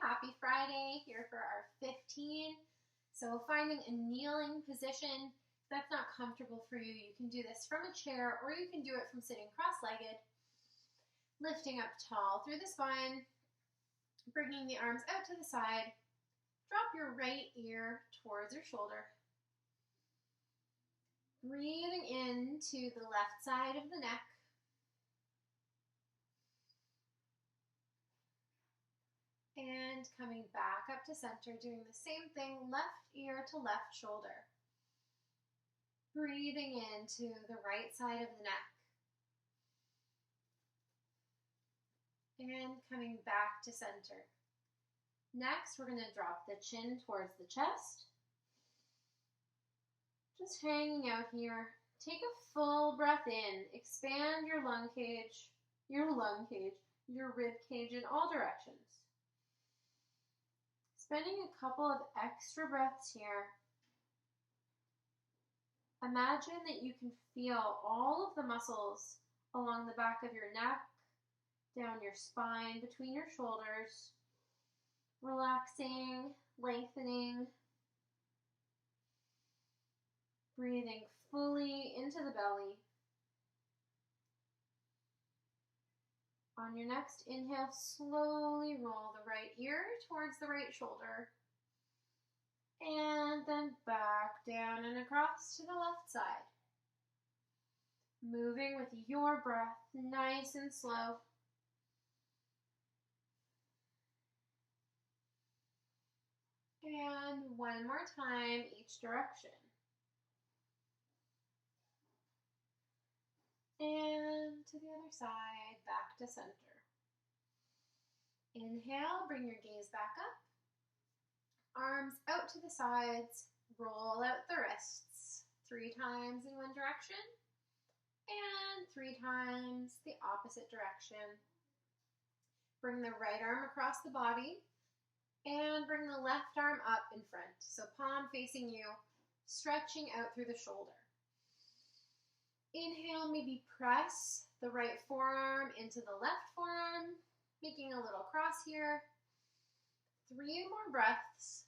happy Friday here for our 15. So finding a kneeling position. If that's not comfortable for you, you can do this from a chair or you can do it from sitting cross-legged. Lifting up tall through the spine, bringing the arms out to the side. Drop your right ear towards your shoulder. Breathing into the left side of the neck. And coming back up to center, doing the same thing, left ear to left shoulder. Breathing into the right side of the neck. And coming back to center. Next, we're going to drop the chin towards the chest. Just hanging out here. Take a full breath in. Expand your rib cage in all directions. Spending a couple of extra breaths here. Imagine that you can feel all of the muscles along the back of your neck, down your spine, between your shoulders, relaxing, lengthening, breathing fully into the belly. On your next inhale, slowly roll the right ear towards the right shoulder. And then back down and across to the left side. Moving with your breath, nice and slow. And one more time, each direction. And to the other side, back to center. Inhale, bring your gaze back up. Arms out to the sides, roll out the wrists. 3 times in one direction, and 3 times the opposite direction. Bring the right arm across the body, and bring the left arm up in front. So palm facing you, stretching out through the shoulder. Inhale, maybe press the right forearm into the left forearm, making a little cross here. 3 more breaths.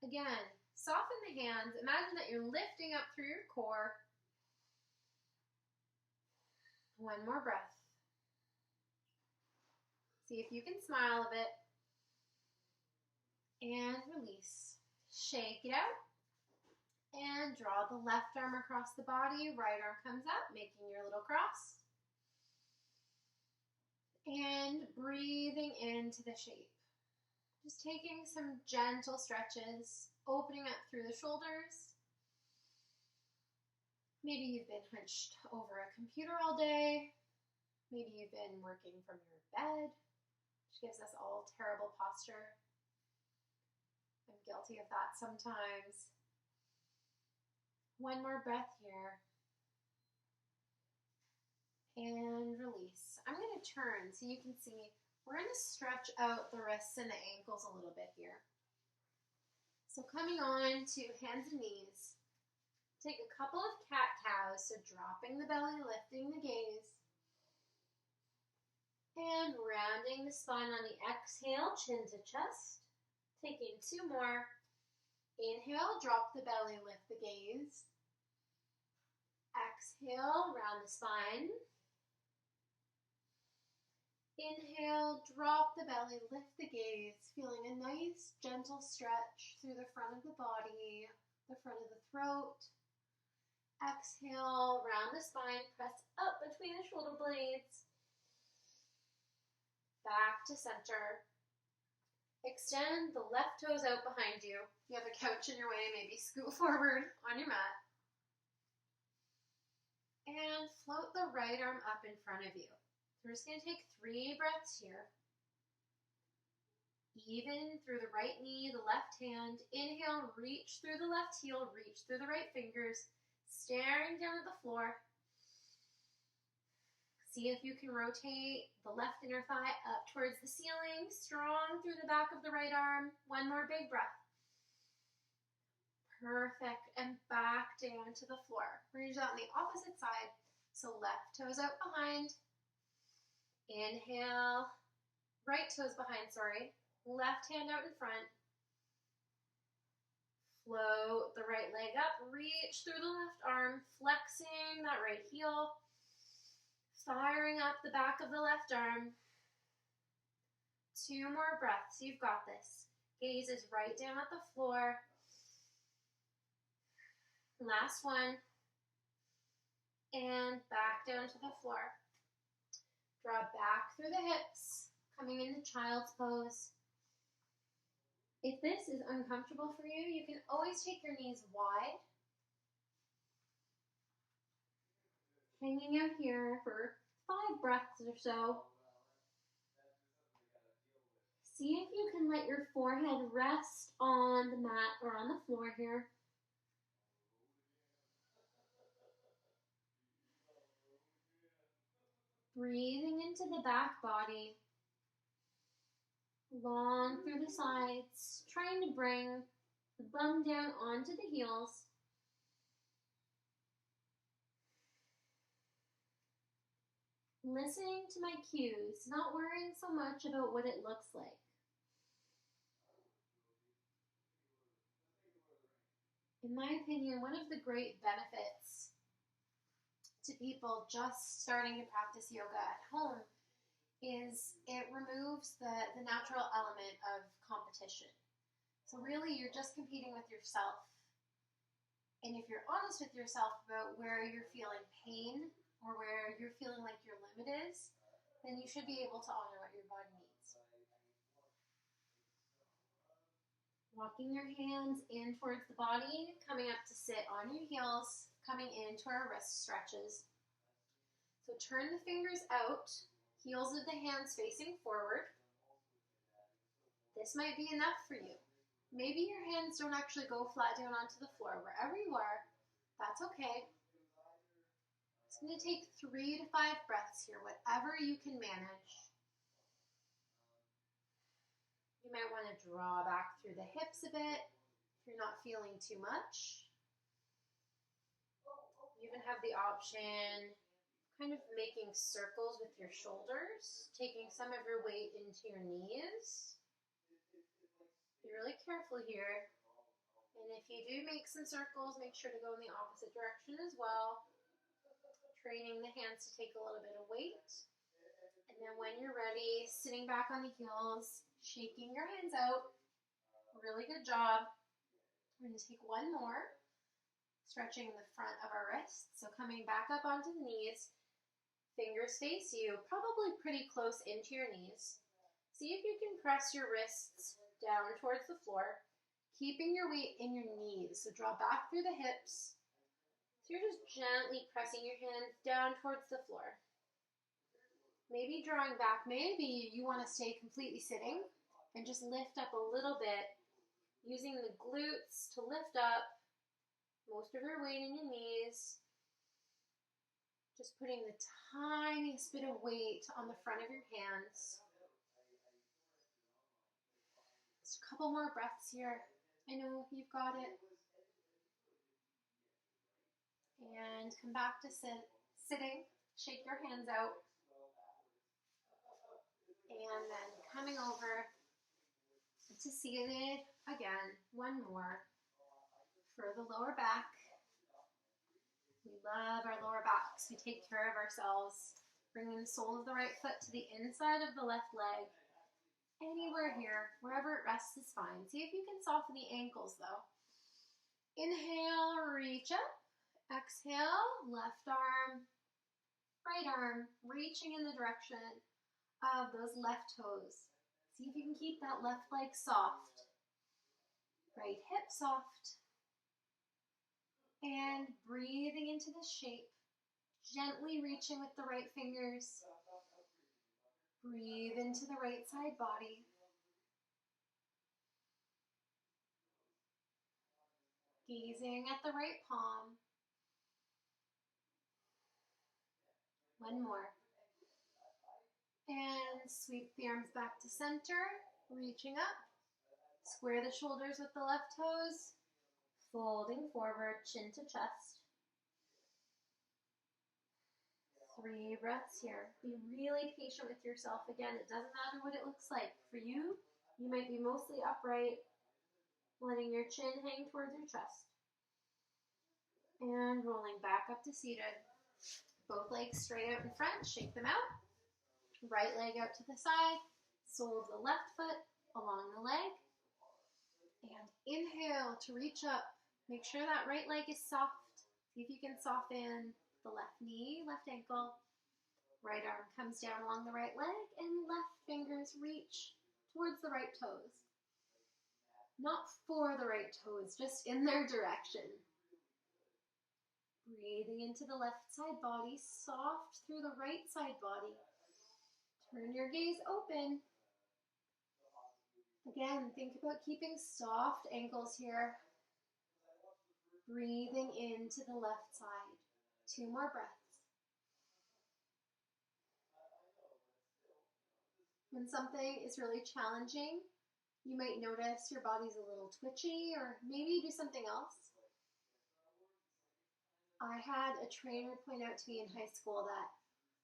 Again, soften the hands. Imagine that you're lifting up through your core. 1 more breath. See if you can smile a bit. And release. Shake it out. And draw the left arm across the body. Right arm comes up, making your little cross. And breathing into the shape. Just taking some gentle stretches, opening up through the shoulders. Maybe you've been hunched over a computer all day. Maybe you've been working from your bed, which gives us all terrible posture. I'm guilty of that sometimes. 1 more breath here. And release. I'm going to turn so you can see. We're going to stretch out the wrists and the ankles a little bit here. So coming on to hands and knees. Take a couple of cat-cows, so dropping the belly, lifting the gaze. And rounding the spine on the exhale, chin to chest. Taking 2 more. Inhale, drop the belly, lift the gaze. Exhale, round the spine. Inhale, drop the belly, lift the gaze, feeling a nice gentle stretch through the front of the body, the front of the throat. Exhale, round the spine, press up between the shoulder blades. Back to center. Extend the left toes out behind you. You have a couch in your way, maybe scoot forward on your mat. And float the right arm up in front of you. So we're just going to take 3 breaths here. Even through the right knee, the left hand. Inhale, reach through the left heel, reach through the right fingers, staring down at the floor. See if you can rotate the left inner thigh up towards the ceiling, strong through the back of the right arm. 1 more big breath. Perfect. And back down to the floor. We're going to do that on the opposite side. So left toes out behind. Inhale, right toes behind, sorry. Left hand out in front. Float the right leg up, reach through the left arm, flexing that right heel, firing up the back of the left arm. 2 more breaths, you've got this. Gaze is right down at the floor. Last one. And back down to the floor. Draw back through the hips, coming into child's pose. If this is uncomfortable for you, you can always take your knees wide. Hanging out here for 5 breaths or so. See if you can let your forehead rest on the mat or on the floor here. Breathing into the back body. Long through the sides, trying to bring the bum down onto the heels. Listening to my cues, not worrying so much about what it looks like. In my opinion, one of the great benefits to people just starting to practice yoga at home is it removes the natural element of competition. So really, you're just competing with yourself. And if you're honest with yourself about where you're feeling pain or where you're feeling like your limit is, then you should be able to honor what your body needs. Walking your hands in towards the body, coming up to sit on your heels, coming into our wrist stretches. So turn the fingers out, heels of the hands facing forward. This might be enough for you. Maybe your hands don't actually go flat down onto the floor. Wherever you are, that's okay. It's going to take 3 to 5 breaths here, whatever you can manage. You might want to draw back through the hips a bit if you're not feeling too much. You even have the option kind of making circles with your shoulders, taking some of your weight into your knees. Be really careful here. And if you do make some circles, make sure to go in the opposite direction as well. Training the hands to take a little bit of weight. And then when you're ready, sitting back on the heels, shaking your hands out. Really good job. We're going to take one more. Stretching the front of our wrists. So coming back up onto the knees. Fingers face you, probably pretty close into your knees. See if you can press your wrists down towards the floor, keeping your weight in your knees. So draw back through the hips. So you're just gently pressing your hands down towards the floor. Maybe drawing back, maybe you want to stay completely sitting and just lift up a little bit, using the glutes to lift up most of your weight in your knees. Just putting the tiniest bit of weight on the front of your hands. Just a couple more breaths here. I know you've got it. And come back to sitting. Shake your hands out. And then coming over to seated again. One more for the lower back. We love our lower backs. We take care of ourselves. Bringing the sole of the right foot to the inside of the left leg. Anywhere here, wherever it rests is fine. See if you can soften the ankles though. Inhale, reach up. Exhale, left arm, right arm, reaching in the direction of those left toes. See if you can keep that left leg soft. Right hip soft. And breathing into the shape. Gently reaching with the right fingers. Breathe into the right side body. Gazing at the right palm. One more. And sweep the arms back to center, reaching up. Square the shoulders with the left toes. Folding forward, chin to chest. 3 breaths here. Be really patient with yourself. Again, it doesn't matter what it looks like. For you, you might be mostly upright, letting your chin hang towards your chest. And rolling back up to seated. Both legs straight out in front, shake them out. Right leg out to the side, sole of the left foot along the leg. And inhale to reach up. Make sure that right leg is soft. See if you can soften the left knee, left ankle. Right arm comes down along the right leg, and left fingers reach towards the right toes. Not for the right toes, just in their direction. Breathing into the left side body, soft through the right side body. Turn your gaze open. Again, think about keeping soft ankles here. Breathing into the left side. 2 more breaths. When something is really challenging, you might notice your body's a little twitchy, or maybe do something else. I had a trainer point out to me in high school that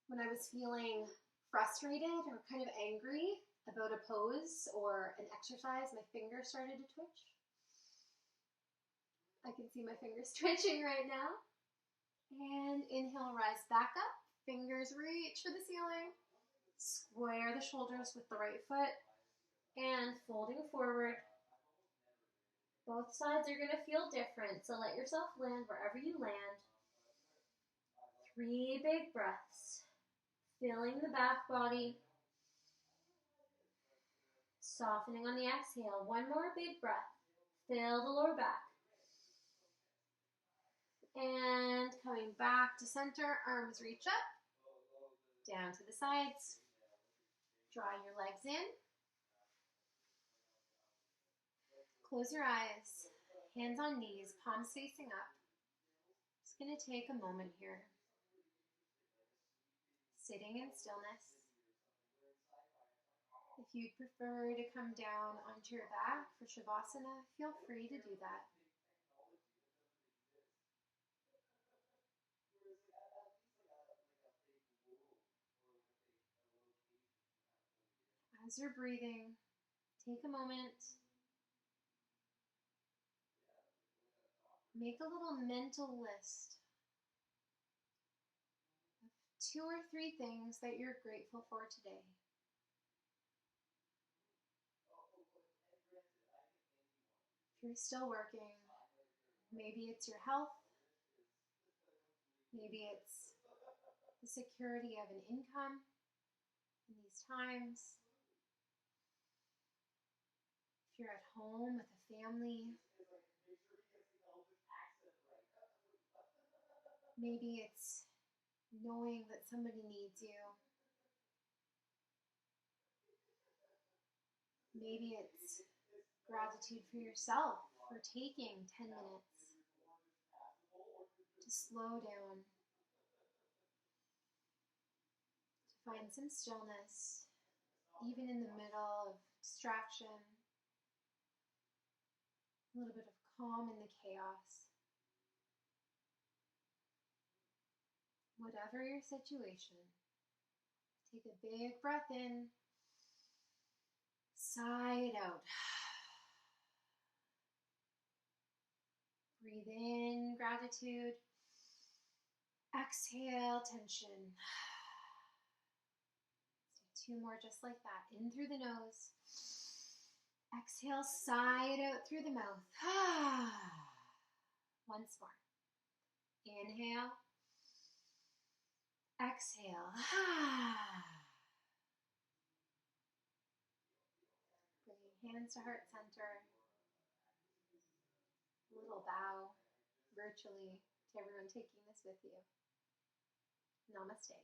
when I was feeling frustrated or kind of angry about a pose or an exercise, my fingers started to twitch. I can see my fingers twitching right now. And inhale, rise back up. Fingers reach for the ceiling. Square the shoulders with the right foot. And folding forward. Both sides are going to feel different, so let yourself land wherever you land. 3 big breaths. Filling the back body. Softening on the exhale. 1 more big breath. Fill the lower back. And coming back to center, arms reach up. Down to the sides. Draw your legs in. Close your eyes. Hands on knees, palms facing up. Just going to take a moment here. Sitting in stillness. If you'd prefer to come down onto your back for Shavasana, feel free to do that. As you're breathing, take a moment. Make a little mental list of 2 or 3 things that you're grateful for today. If you're still working, maybe it's your health, maybe it's the security of an income in these times. If you're at home with a family, maybe it's knowing that somebody needs you. Maybe it's gratitude for yourself for taking 10 minutes to slow down, to find some stillness, even in the middle of distraction, a little bit of calm in the chaos. Whatever your situation, take a big breath in, sigh it out. Breathe in gratitude. Exhale tension. Let's do 2 more just like that. In through the nose. Exhale, sigh it out through the mouth. Once more. Inhale. Exhale. Bringing hands to heart center. A little bow virtually to everyone taking this with you. Namaste.